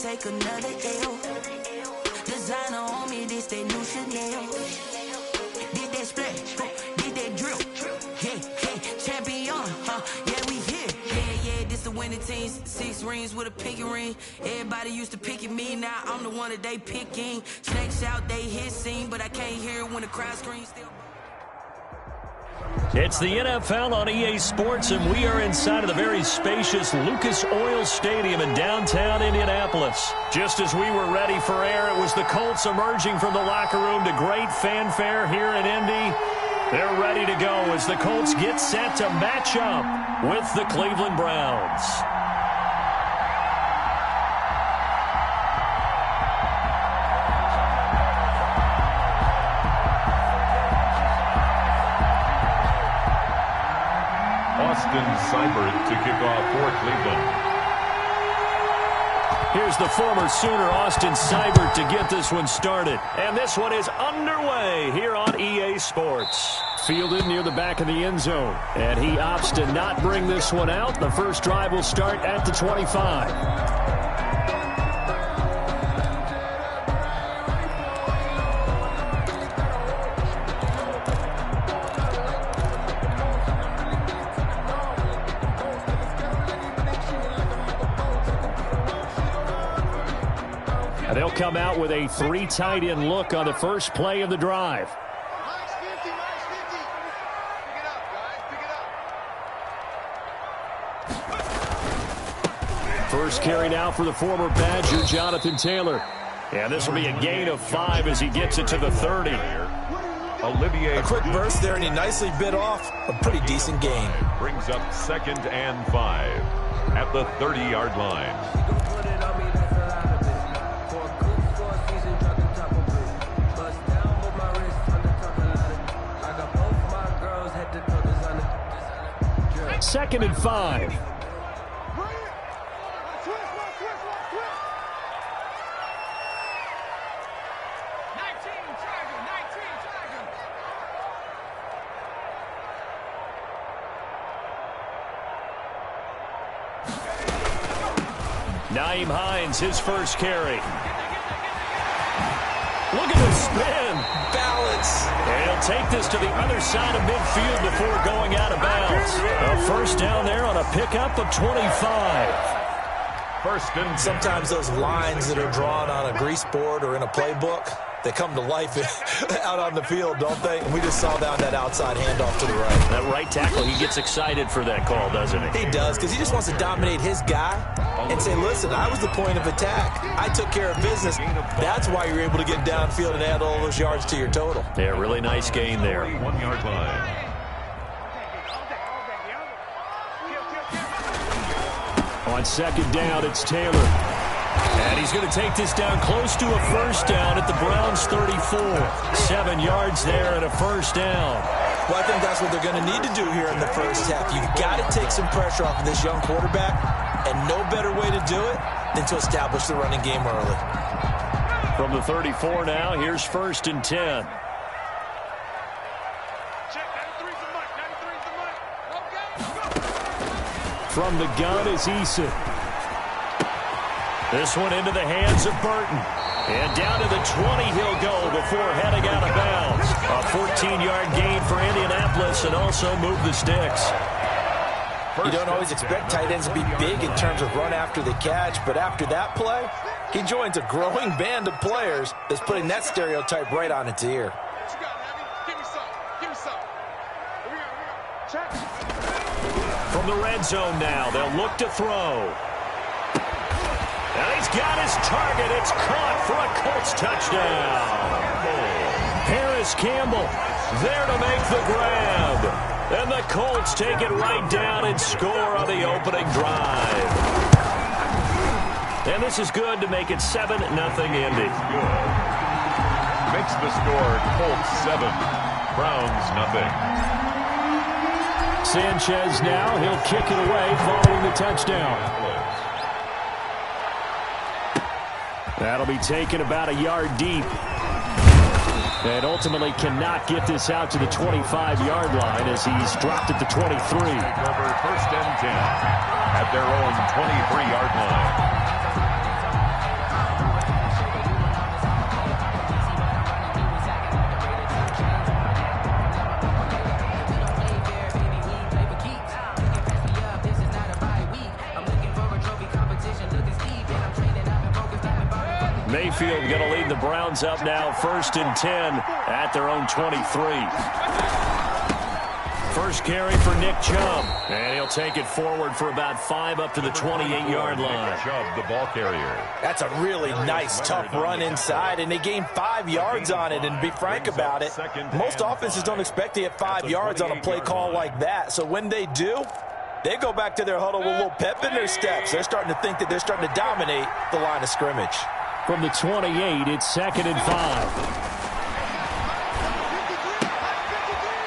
take another L. Designer on me, this that new Chanel. Did that splash, did that drill. Yeah, champion, yeah, we here. Yeah, this the winning team. 6 rings with a pinky ring. Everybody used to pick at me, now I'm the one that they picking. Snakes out, they hit scene, but I can't hear it when the crowd screams still. It's the NFL on EA Sports, and we are inside of the very spacious Lucas Oil Stadium in downtown Indianapolis. Just as we were ready for air, it was the Colts emerging from the locker room to great fanfare here in Indy. They're ready to go as the Colts get set to match up with the Cleveland Browns. Austin Seibert to kick off for Cleveland. Here's the former Sooner, Austin Seibert, to get this one started. And this one is underway here on EA Sports. Fielded near the back of the end zone. And he opts to not bring this one out. The first drive will start at the 25. They'll come out with a 3 tight end look on the first play of the drive. Nice 50, nice 50. Pick it up, guys, pick it up. First carry now for the former Badger, Jonathan Taylor. And this will be a gain of 5 as he gets it to the 30. Olivier. A quick burst there, and he nicely bit off a pretty decent gain. Brings up 2nd and 5 at the 30-yard line. Second and 5. Nyheim Hines, his first carry. Look at the spin. Balance. And he'll take this to the other side of midfield before going out of bounds. A first down there on a pickup of 25. First and sometimes those lines that are drawn on a grease board or in a playbook, they come to life out on the field, don't they? And we just saw that outside handoff to the right. That right tackle, he gets excited for that call, doesn't he? He does, because he just wants to dominate his guy and say, listen, I was the point of attack. I took care of business. That's why you're able to get downfield and add all those yards to your total. Yeah, really nice gain there. 1-yard line. On second down, it's Taylor. And he's going to take this down close to a first down at the Browns' 34. 7 yards there and a first down. Well, I think that's what they're going to need to do here in the first half. You've got to take some pressure off of this young quarterback, and no better way to do it than to establish the running game early. From the 34 now, here's 1st and 10. From the gun is Eason. This one into the hands of Burton. And down to the 20 he'll go before heading out of bounds. A 14-yard gain for Indianapolis and also move the sticks. You don't always expect tight ends to be big in terms of run after the catch, but after that play, he joins a growing band of players that's putting that stereotype right on its ear. From the red zone now, they'll look to throw. And he's got his target. It's caught for a Colts touchdown. Harris Campbell there to make the grab. And the Colts take it right down and score on the opening drive. And this is good to make it 7-0 Indy. Makes the score Colts 7, Browns 0. Sanchez now, he'll kick it away following the touchdown. That'll be taken about a yard deep. And ultimately cannot get this out to the 25-yard line as he's dropped at the 23. Over 1st and 10 at their own 23-yard line. Mayfield going to lead the Browns up now, 1st and 10 at their own 23. First carry for Nick Chubb, and he'll take it forward for about 5 up to the 28-yard line. Chubb, the ball carrier. That's a really nice, tough run inside, and they gained 5 yards on it. And to be frank about it, most offenses don't expect to get 5 yards on a play call like that. So when they do, they go back to their huddle with a little pep in their steps. They're starting to think that they're starting to dominate the line of scrimmage. From the 28, it's 2nd and 5.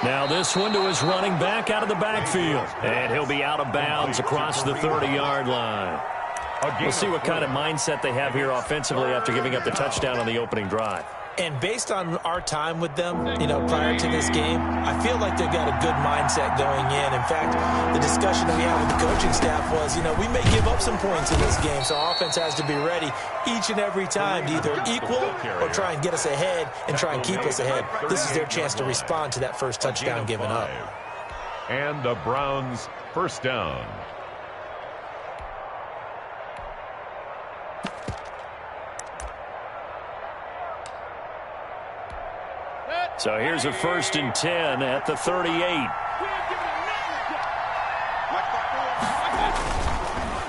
Now this one to his running back out of the backfield. And he'll be out of bounds across the 30-yard line. We'll see what kind of mindset they have here offensively after giving up the touchdown on the opening drive. And based on our time with them, prior to this game, I feel like they've got a good mindset going in. In fact, the discussion that we had with the coaching staff was, we may give up some points in this game, so our offense has to be ready each and every time to either equal or try and get us ahead and try and keep us ahead. This is their chance to respond to that first touchdown given up. And the Browns first down. So here's a 1st and 10 at the 38.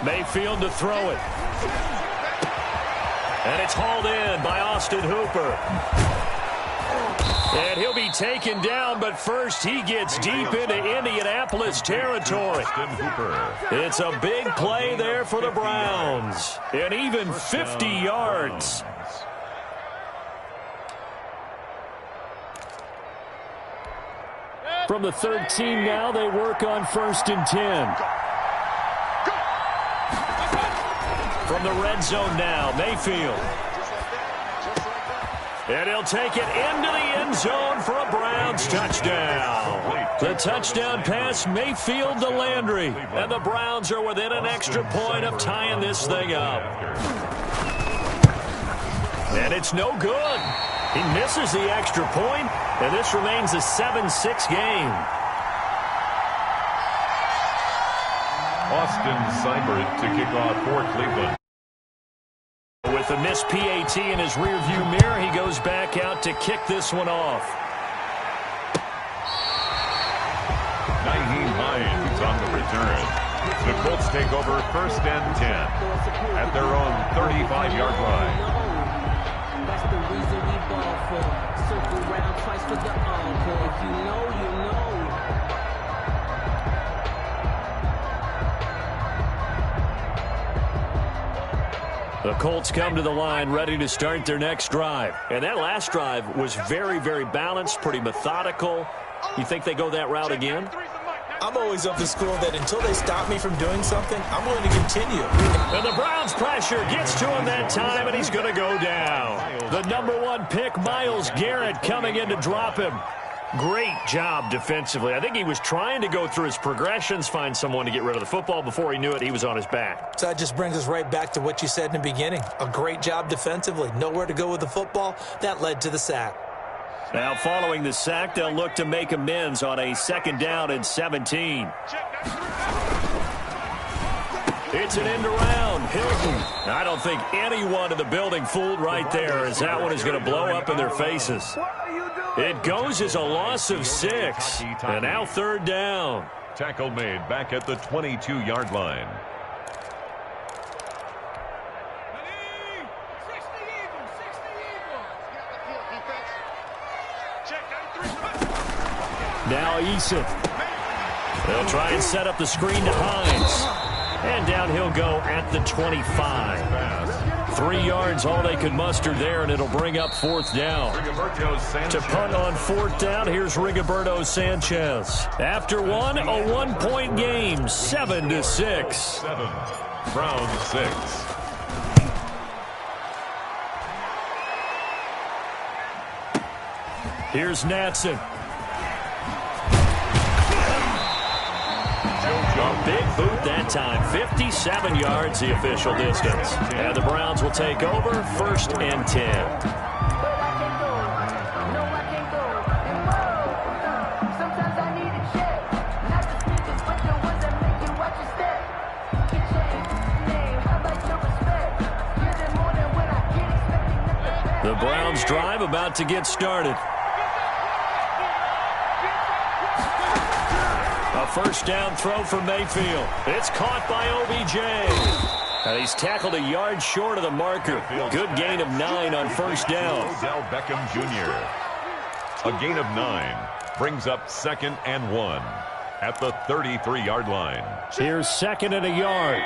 Mayfield to throw it. And it's hauled in by Austin Hooper. And he'll be taken down, but first he gets deep into Indianapolis territory. It's a big play there for the Browns. And even 50 yards. From the 13 now, they work on 1st and 10. From the red zone now, Mayfield. And he'll take it into the end zone for a Browns touchdown. The touchdown pass, Mayfield to Landry. And the Browns are within an extra point of tying this thing up. And it's no good. He misses the extra point, and this remains a 7-6 game. Austin Seibert to kick off for Cleveland. With a missed PAT in his rearview mirror, he goes back out to kick this one off. Nyheim Hines on the return. The Colts take over 1st and 10 at their own 35-yard line. That's the reason we ball for. Circle round twice for the encore. If you know, you know. The Colts come to the line ready to start their next drive. And that last drive was very, very balanced, pretty methodical. You think they go that route again? I'm always of the school that until they stop me from doing something, I'm going to continue. And the Browns pressure gets to him that time, and he's going to go down. The #1 pick, Myles Garrett, coming in to drop him. Great job defensively. I think he was trying to go through his progressions, find someone to get rid of the football. Before he knew it, he was on his back. So that just brings us right back to what you said in the beginning. A great job defensively. Nowhere to go with the football. That led to the sack. Now, following the sack, they'll look to make amends on a 2nd down and 17. It's an end around. Hilton. I don't think anyone in the building fooled right there, as that one is going to blow up in their faces. It goes as a loss of 6. And now 3rd down. Tackle made back at the 22-yard line. Now Eason. They'll try and set up the screen to Hines. And down he'll go at the 25. 3 yards, all they could muster there, and it'll bring up 4th down. To punt on 4th down, here's Rigoberto Sanchez. After one, a 1-point game, 7-6. 7, Browns 6. Here's Natson. A big boot that time. 57 yards the official distance. And the Browns will take over 1st and 10. Browns drive about to get started. A first down throw for Mayfield. It's caught by OBJ. And he's tackled a yard short of the marker. Good gain of 9 on first down. Odell Beckham Jr. A gain of 9 brings up 2nd and 1 at the 33-yard line. Here's 2nd and a yard.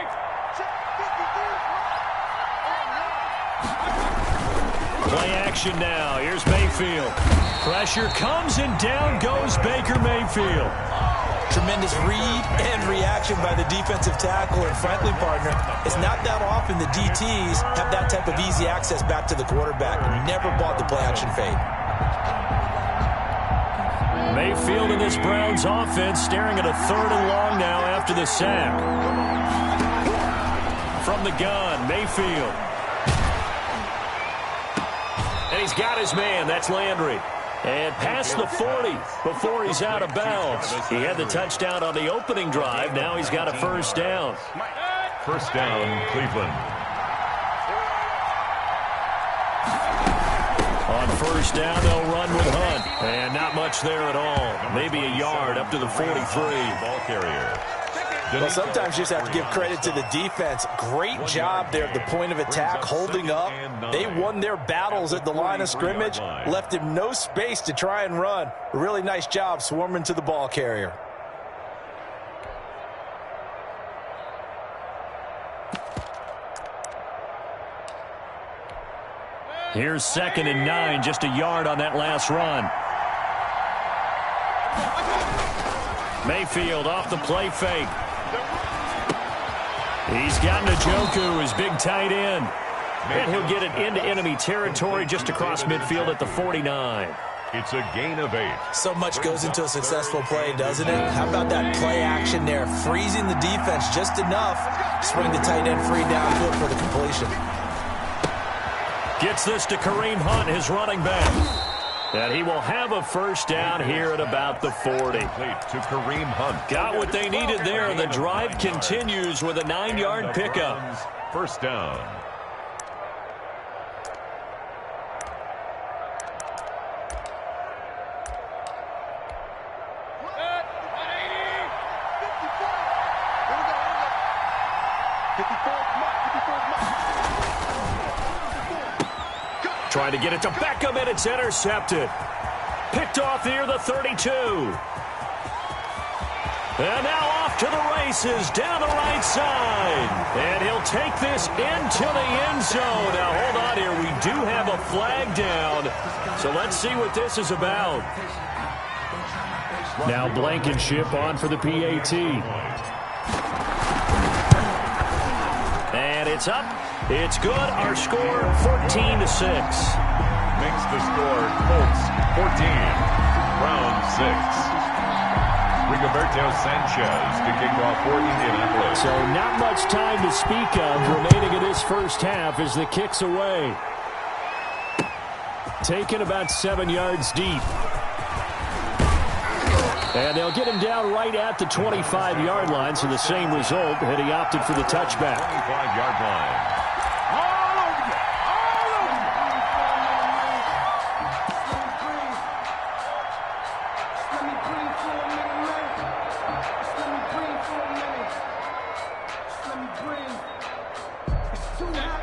Play action now. Here's Mayfield. Pressure comes and down goes Baker Mayfield. Tremendous read and reaction by the defensive tackle, and frankly, partner, it's not that often the DTs have that type of easy access back to the quarterback. Never bought the play-action fade. Mayfield in this Browns offense staring at a 3rd and long now after the sack. From the gun, Mayfield. And he's got his man. That's Landry. And past the 40 before he's out of bounds. He had the touchdown on the opening drive. Now he's got a first down. First down, Cleveland. On first down, they'll run with Hunt. And not much there at all. Maybe a yard up to the 43. Ball carrier. Well, sometimes you just have to give credit to the defense. Great job there at the point of attack, holding up. They won their battles at the line of scrimmage, left him no space to try and run. A really nice job swarming to the ball carrier. Here's 2nd and 9, just a yard on that last run. Mayfield off the play fake. He's got Njoku, his big tight end. And he'll get it into enemy territory just across midfield at the 49. It's a gain of 8. So much goes into a successful play, doesn't it? How about that play action there? Freezing the defense just enough to bring the tight end free downfield for the completion. Gets this to Kareem Hunt, his running back. And he will have a first down here at about the 40. To Kareem Hunt. Got what they needed there, and the drive continues with a 9-yard pickup. First down. Trying to get it to Beckham, and it's intercepted. Picked off near the 32. And now off to the races down the right side. And he'll take this into the end zone. Now, hold on here. We do have a flag down. So let's see what this is about. Now Blankenship on for the PAT. And it's up. It's good. Our score, 14-6. Makes the score Colts 14, Browns 6. Rigoberto Sanchez to kick off for Indianapolis. So not much time to speak of remaining in this first half as the kick's away. Taken about 7 yards deep. And they'll get him down right at the 25-yard line, so the same result had he opted for the touchback. 25-yard line.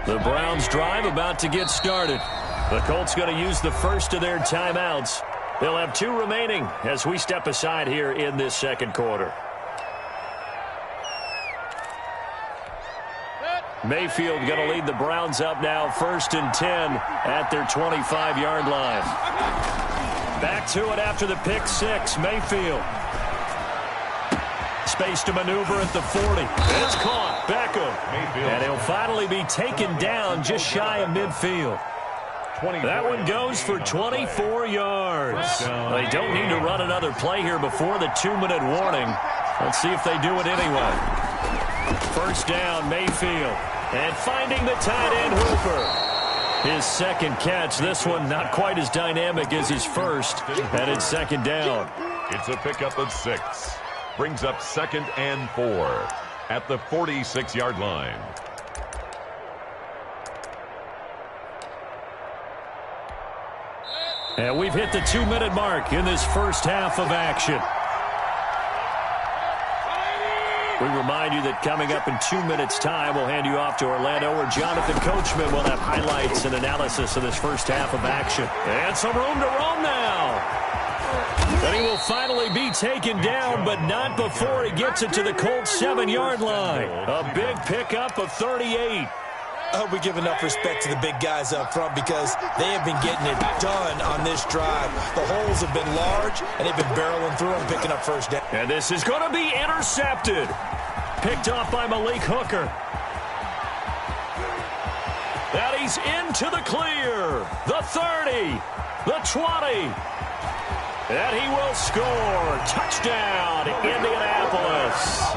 The Browns drive about to get started. The Colts going to use the first of their timeouts. They'll have 2 remaining as we step aside here in this second quarter. Mayfield going to lead the Browns up now, 1st and 10 at their 25-yard line. Back to it after the pick 6, Mayfield. Space to maneuver at the 40. It's caught. Beckham. And he'll finally be taken down just shy of midfield. That one goes for 24 yards. They don't need to run another play here before the 2-minute warning. Let's see if they do it anyway. First down, Mayfield. And finding the tight end, Hooper. His second catch. This one not quite as dynamic as his first. And it's 2nd down. It's a pickup of 6. Brings up 2nd and 4 at the 46-yard line. And we've hit the 2-minute mark in this first half of action. We remind you that coming up in 2 minutes' time, we'll hand you off to Orlando, where Jonathan Coachman will have highlights and analysis of this first half of action. And some room to roam now. And he will finally be taken down, but not before he gets it to the Colts 7-yard line. A big pickup of 38. I hope we give enough respect to the big guys up front, because they have been getting it done on this drive. The holes have been large, and they've been barreling through them, picking up first down. And this is going to be intercepted. Picked off by Malik Hooker. And he's into the clear. The 30. The 20. And he will score. Touchdown, Indianapolis.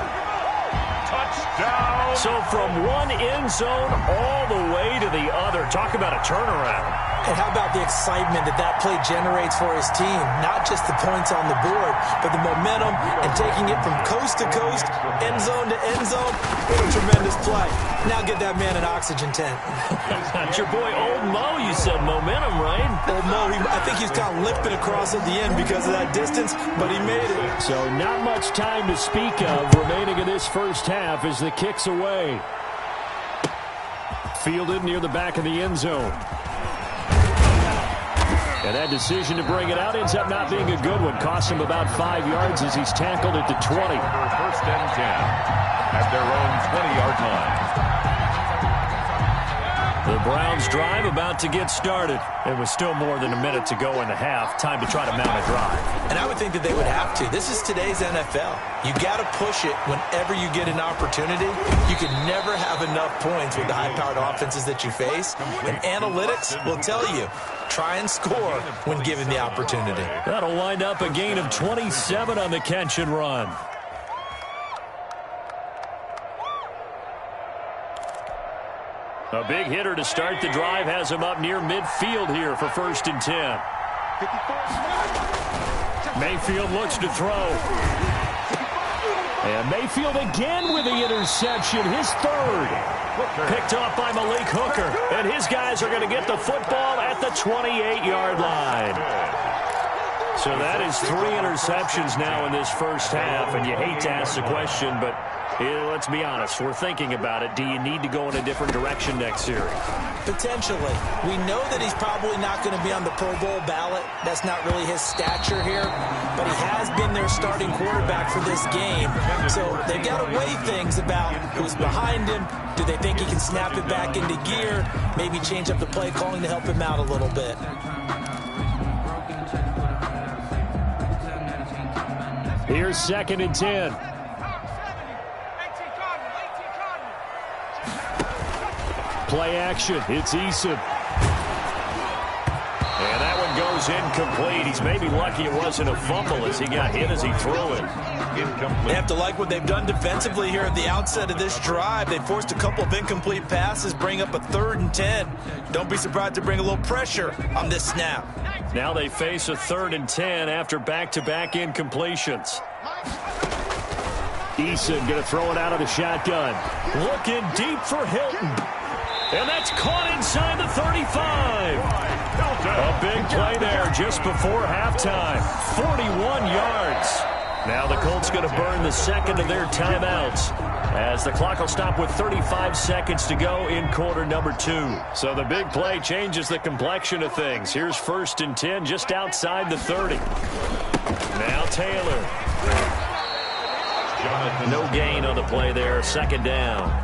Touchdown. So from one end zone all the way to the other. Talk about a turnaround. And how about the excitement that play generates for his team? Not just the points on the board, but the momentum and taking it from coast to coast, end zone to end zone. What a tremendous play. Now get that man an oxygen tent. That's your boy Old Mo. You said momentum, right? Old Mo, I think he's kind of limping across at the end because of that distance, but he made it. So not much time to speak of remaining in this first half as the kick's away. Fielded near the back of the end zone. And that decision to bring it out ends up not being a good one. Cost him about 5 yards as he's tackled at the 20. First and 10 at their own 20-yard line. The Browns drive about to get started. It was still more than a minute to go in the half. Time to try to mount a drive. And I would think that they would have to. This is today's NFL. You got to push it whenever you get an opportunity. You can never have enough points with the high-powered offenses that you face. And analytics will tell you, try and score when given the opportunity. That'll wind up a gain of 27 on the catch and run. A big hitter to start the drive has him up near midfield here for first and 10. Mayfield looks to throw. And Mayfield again with the interception, his third. Picked off by Malik Hooker. And his guys are going to get the football at the 28-yard line. So that is 3 interceptions now in this first half. And you hate to ask the question, but let's be honest, we're thinking about it. Do you need to go in a different direction next series? Potentially. We know that he's probably not going to be on the Pro Bowl ballot. That's not really his stature here. But he has been their starting quarterback for this game. So they've got to weigh things about who's behind him. Do they think he can snap it back into gear? Maybe change up the play calling to help him out a little bit. Here's second and 10. Play action. It's Eason. And that one goes incomplete. He's maybe lucky it wasn't a fumble as he got hit as he threw it. Incomplete. They have to like what they've done defensively here at the outset of this drive. They forced a couple of incomplete passes, bring up a 3rd and 10. Don't be surprised to bring a little pressure on this snap. Now they face a 3rd and 10 after back-to-back incompletions. Eason going to throw it out of the shotgun. Looking deep for Hilton. And that's caught inside the 35. A big play there just before halftime. 41 yards. Now the Colts going to burn the second of their timeouts as the clock will stop with 35 seconds to go in quarter number 2. So the big play changes the complexion of things. Here's first and 10 just outside the 30. Now Taylor. No gain on the play there. Second down.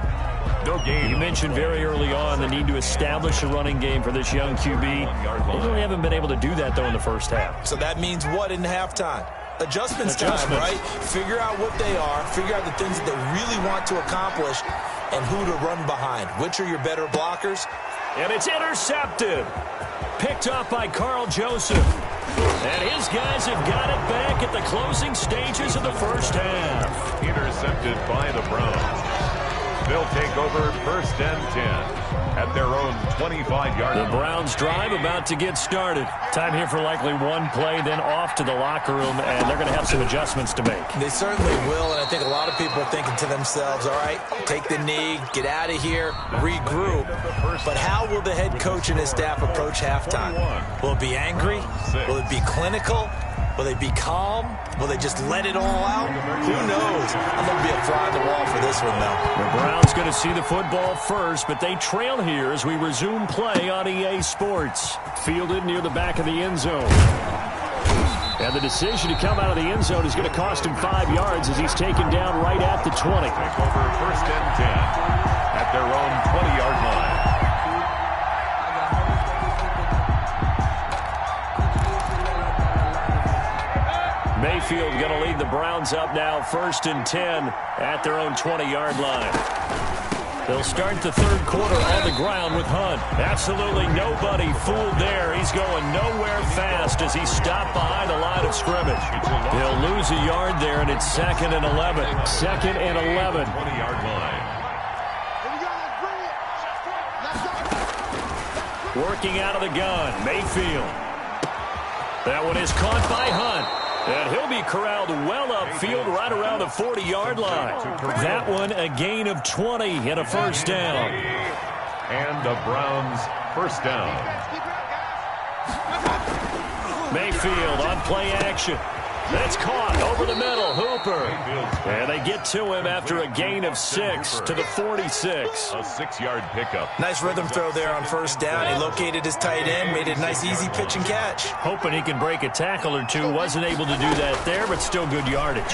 No gain. You mentioned very early on the need to establish a running game for this young QB. They really haven't been able to do that, though, in the first half. So that means what in halftime? Adjustments time, right? Figure out what they are, figure out the things that they really want to accomplish, and who to run behind. Which are your better blockers? And it's intercepted. Picked off by Carl Joseph. And his guys have got it back at the closing stages of the first half. Intercepted by the Browns. They'll take take over 1st and 10 at their own 25-yard line. The Browns drive about to get started. Time here for likely one play, then off to the locker room, and they're going to have some adjustments to make. They certainly will, and I think a lot of people are thinking to themselves, all right, take the knee, get out of here, regroup. But how will the head coach and his staff approach halftime? Will it be angry? Will it be clinical? Will they be calm? Will they just let it all out? Who knows? I'm going to be a fly on the wall for this one, though. The Browns going to see the football first, but they trail here as we resume play on EA Sports. Fielded near the back of the end zone. And the decision to come out of the end zone is going to cost him 5 yards as he's taken down right at the 20. Take over 1st and 10 at their own 20-yard line. Mayfield going to lead the Browns up now 1st and 10 at their own 20-yard line. They'll start the third quarter on the ground with Hunt. Absolutely nobody fooled there. He's going nowhere fast as he stopped behind the line of scrimmage. He'll lose a yard there, and it's 2nd and 11. 2nd and 11. 20-yard line. Working out of the gun, Mayfield. That one is caught by Hunt. And he'll be corralled well upfield right around the 40-yard line. That one a gain of 20 and a first down. And the Browns first down. Mayfield on play action. That's caught over the middle. Hooper. And they get to him after a gain of 6 to the 46. A 6-yard pickup. Nice rhythm throw there on first down. He located his tight end, made it a nice easy pitch and catch. Hoping he can break a tackle or two. Wasn't able to do that there, but still good yardage.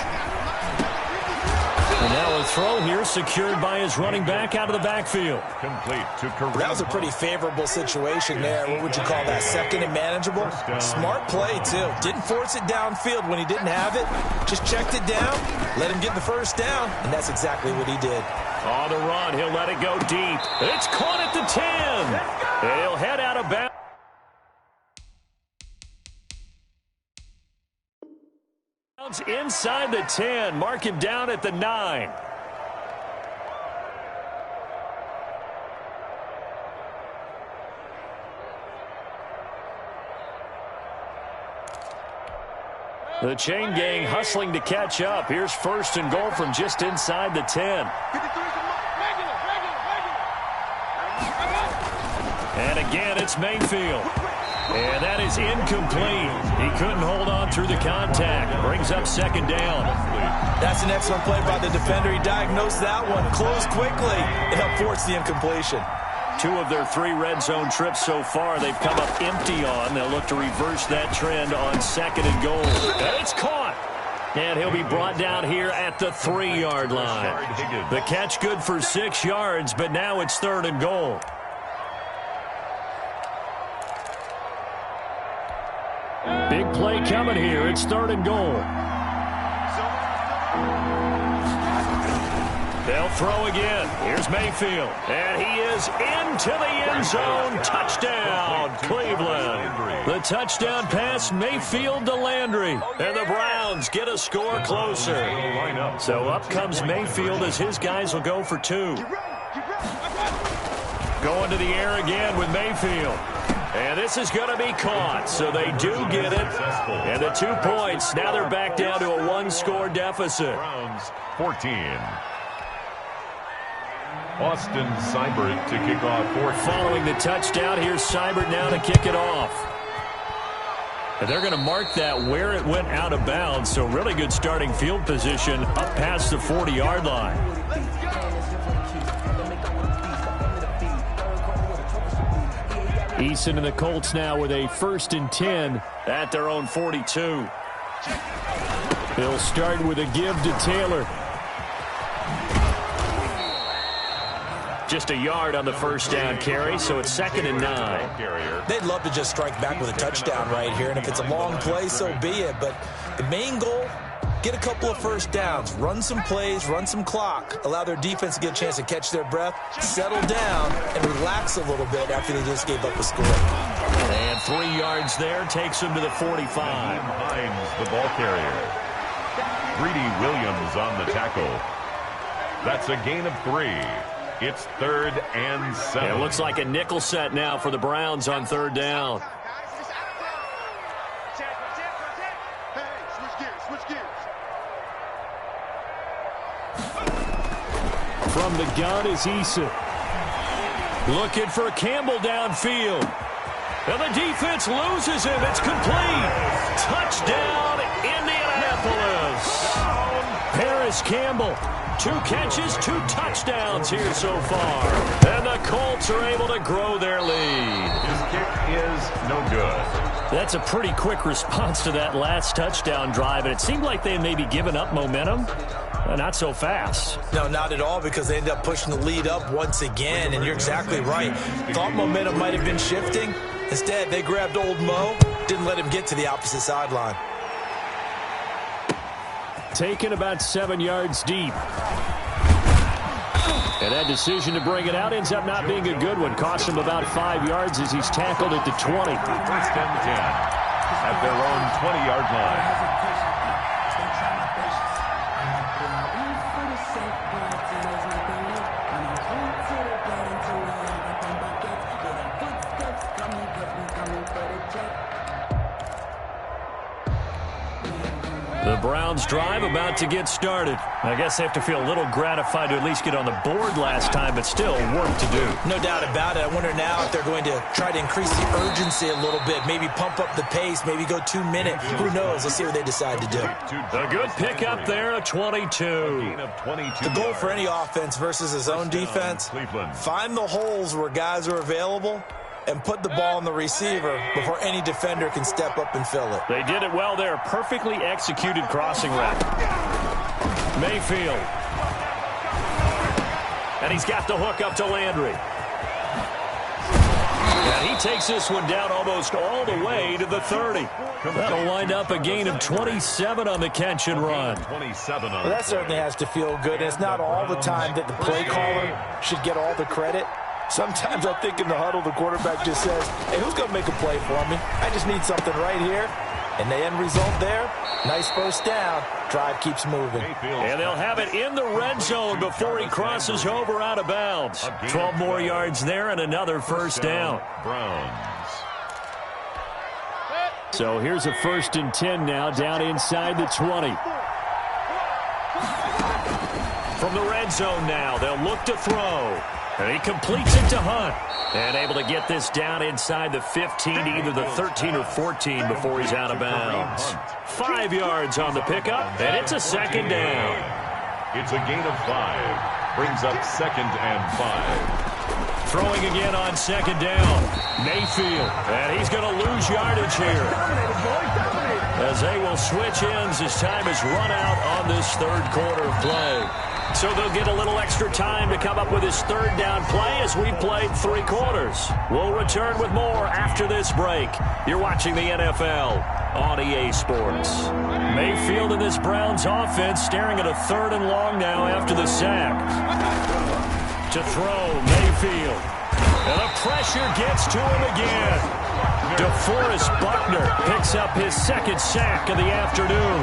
And now a throw here secured by his running back out of the backfield. Complete to Kareem. That was a pretty favorable situation there. What would you call that? 2nd and manageable? Smart play, too. Didn't force it downfield when he didn't have it. Just checked it down, let him get the first down, and that's exactly what he did. On the run, he'll let it go deep. It's caught at the 10. And he'll head out of bounds. Inside the 10. Mark him down at the 9. The chain gang hustling to catch up. Here's 1st and goal from just inside the 10. And again, it's Mayfield. And that is incomplete. He couldn't hold on through the contact. Brings up 2nd down. That's an excellent play by the defender. He diagnosed that one, closed quickly, and helped force the incompletion. 2 of their 3 red zone trips so far they've come up empty on. They'll look to reverse that trend on 2nd and goal. And it's caught. And he'll be brought down here at the 3-yard line. The catch good for 6 yards, but now it's 3rd and goal. Big play coming here. It's 3rd and goal. They'll throw again. Here's Mayfield. And he is into the end zone. Touchdown, Cleveland. The touchdown pass, Mayfield to Landry. And the Browns get a score closer. So up comes Mayfield as his guys will go for 2. Going to the air again with Mayfield. And this is going to be caught, so they do get it. And the 2 points, now they're back down to a 1-score deficit. Browns 14. Austin Seibert to kick off 4th. Following the touchdown, here's Seibert now to kick it off. And they're going to mark that where it went out of bounds, so really good starting field position up past the 40-yard line. Eason and the Colts now with a 1st and 10 at their own 42. They'll start with a give to Taylor. Just a yard on the first down carry, so it's 2nd and 9. They'd love to just strike back with a touchdown right here, and if it's a long play, so be it. But the main goal, get a couple of first downs, run some plays, run some clock, allow their defense to get a chance to catch their breath, settle down, and relax a little bit after they just gave up a score. And 3 yards there takes them to the 45. Hines, the ball carrier. Greedy Williams on the tackle. That's a gain of 3. It's 3rd and 7. Yeah, it looks like a nickel set now for the Browns on 3rd down. From the gun is Issa. Looking for Campbell downfield. And the defense loses him. It's complete. Touchdown, Indianapolis. Paris Campbell. 2 catches, 2 touchdowns here so far. And the Colts are able to grow their lead. His kick is no good. That's a pretty quick response to that last touchdown drive. And it seemed like they may be giving up momentum. Not so fast. No, not at all, because they ended up pushing the lead up once again. And you're exactly right. Thought momentum might have been shifting. Instead, they grabbed old Mo, didn't let him get to the opposite sideline. Taken about 7 yards deep. And that decision to bring it out ends up not being a good one. Cost him about 5 yards as he's tackled at the 20. 1st and 10 at their own 20-yard line. The Browns drive about to get started. I guess they have to feel a little gratified to at least get on the board last time, but still work to do. No doubt about it. I wonder now if they're going to try to increase the urgency a little bit, maybe pump up the pace, maybe go 2 minutes. Who knows? Let's see what they decide to do. A good pickup there, a 22. The goal for any offense versus his own defense, find the holes where guys are available and put the ball on the receiver before any defender can step up and fill it. They did it well there. Perfectly executed crossing route. Mayfield. And he's got the hook up to Landry. And he takes this one down almost all the way to the 30. That'll wind up a gain of 27 on the catch and run. Well, that certainly has to feel good. And it's not all the time that the play caller should get all the credit. Sometimes I think in the huddle, the quarterback just says, hey, who's going to make a play for me? I just need something right here. And the end result there, nice first down. Drive keeps moving. And they'll have it in the red zone before he crosses over out of bounds. 12 more yards there and another first down. Browns. So here's a 1st and 10 now down inside the 20. From the red zone now, they'll look to throw. And he completes it to Hunt. And able to get this down inside the 15, either the 13 or 14 before he's out of bounds. 5 yards on the pickup, and it's a 2nd down. It's a gain of 5. Brings up 2nd and 5. Throwing again on 2nd down. Mayfield, and he's going to lose yardage here. As they will switch ends as time is run out on this 3rd quarter of play. So they'll get a little extra time to come up with his 3rd down play as we played 3 quarters. We'll return with more after this break. You're watching the NFL on EA Sports. Mayfield and this Browns offense staring at a 3rd and long now after the sack. To throw, Mayfield. And the pressure gets to him again. DeForest Buckner picks up his 2nd sack of the afternoon.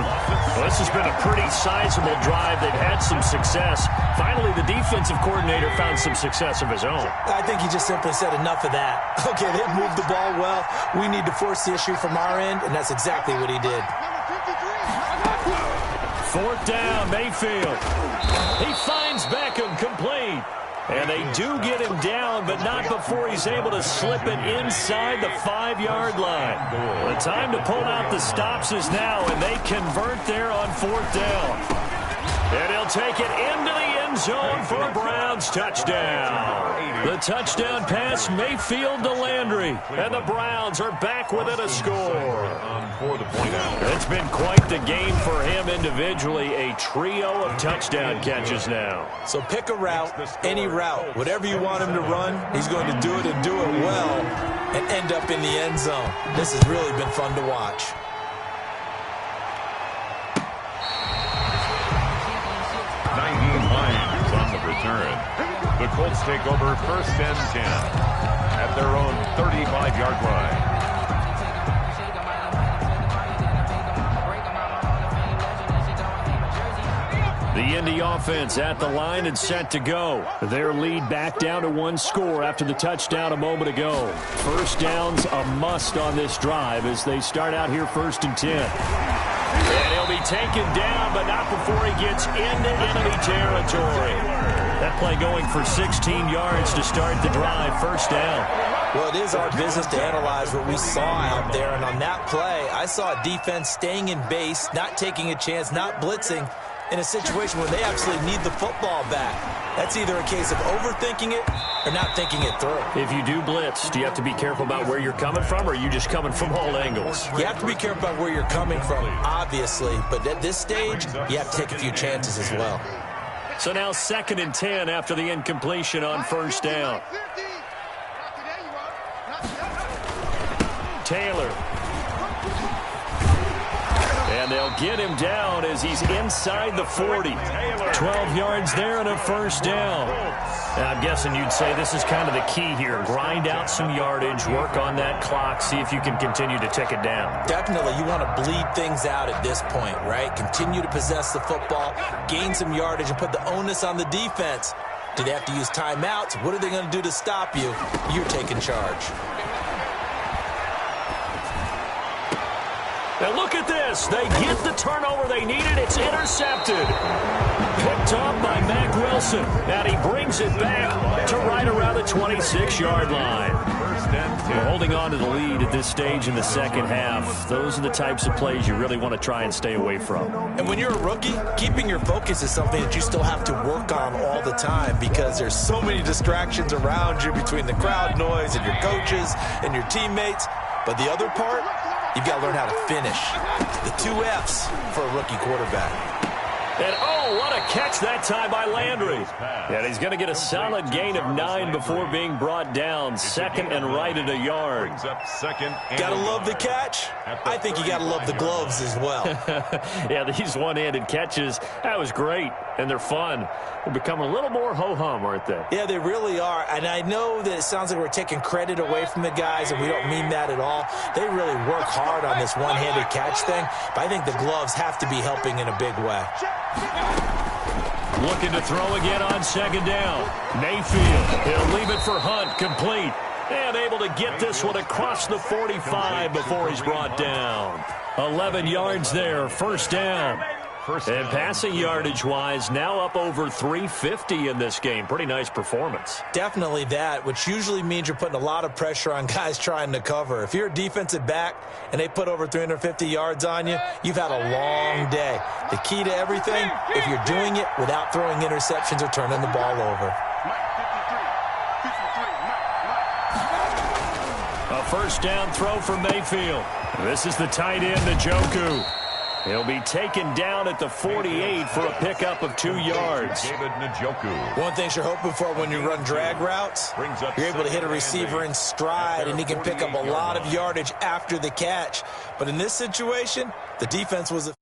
Well, this has been a pretty sizable drive. They've had some success. Finally, the defensive coordinator found some success of his own. I think he just simply said enough of that. Okay, they've moved the ball well. We need to force the issue from our end, and that's exactly what he did. 4th down, Mayfield. He finds Beckham complete. And they do get him down, but not before he's able to slip it inside the 5-yard line. The time to pull out the stops is now, and they convert there on 4th down. And he'll take it into the end zone for a Browns touchdown. The touchdown pass, Mayfield to Landry. And the Browns are back within a score. It's been quite the game for him individually. A trio of touchdown catches now. So pick a route, any route. Whatever you want him to run, he's going to do it and do it well and end up in the end zone. This has really been fun to watch. On the return. The Colts take over 1st and 10 at their own 35-yard line. The Indy offense at the line and set to go. Their lead back down to 1 score after the touchdown a moment ago. First down's a must on this drive as they start out here 1st and 10. And he'll be taken down, but not before he gets into enemy territory. That play going for 16 yards to start the drive. First down. Well, it is our business to analyze what we saw out there. And on that play, I saw a defense staying in base, not taking a chance, not blitzing, in a situation where they actually need the football back. That's either a case of overthinking it or not thinking it through. If you do blitz, do you have to be careful about where you're coming from, or are you just coming from all angles? You have to be careful about where you're coming from, obviously. But at this stage, you have to take a few chances as well. So now 2nd and 10 after the incompletion on first down. Taylor. And they'll get him down as he's inside the 40. 12 yards there and a first down. Now, I'm guessing you'd say this is kind of the key here. Grind out some yardage, work on that clock, see if you can continue to tick it down. Definitely. You want to bleed things out at this point, right? Continue to possess the football, gain some yardage, and put the onus on the defense. Do they have to use timeouts? What are they going to do to stop you? You're taking charge. Now look at this. They get the turnover they needed. It's intercepted. Picked up by Mack Wilson. And he brings it back to right around the 26-yard line. We're holding on to the lead at this stage in the second half. Those are the types of plays you really want to try and stay away from. And when you're a rookie, keeping your focus is something that you still have to work on all the time because there's so many distractions around you between the crowd noise and your coaches and your teammates. But the other part, you've got to learn how to finish. The 2 F's for a rookie quarterback. And, oh, what a catch that time by Landry. And he's going to get a solid gain of 9 before being brought down. 2nd and right at a yard. Got to love the catch. I think you got to love the gloves as well. Yeah, these one-handed catches, that was great. And they're fun. They're becoming a little more ho-hum, aren't they? Yeah, they really are. And I know that it sounds like we're taking credit away from the guys, and we don't mean that at all. They really work hard on this one-handed catch thing. But I think the gloves have to be helping in a big way. Looking to throw again on 2nd down. Mayfield, he'll leave it for Hunt, complete. And able to get this one across the 45 before he's brought down. 11 yards there, first down. And passing yardage-wise, now up over 350 in this game. Pretty nice performance. Definitely that, which usually means you're putting a lot of pressure on guys trying to cover. If you're a defensive back and they put over 350 yards on you, you've had a long day. The key to everything, if you're doing it without throwing interceptions or turning the ball over. A first down throw for Mayfield. This is the tight end, Njoku. He'll be taken down at the 48 for a pickup of 2 yards. David Njoku. One thing you're hoping for when you run drag routes, you're able to hit a receiver in stride, and he can pick up a lot of yardage after the catch. But in this situation, the defense was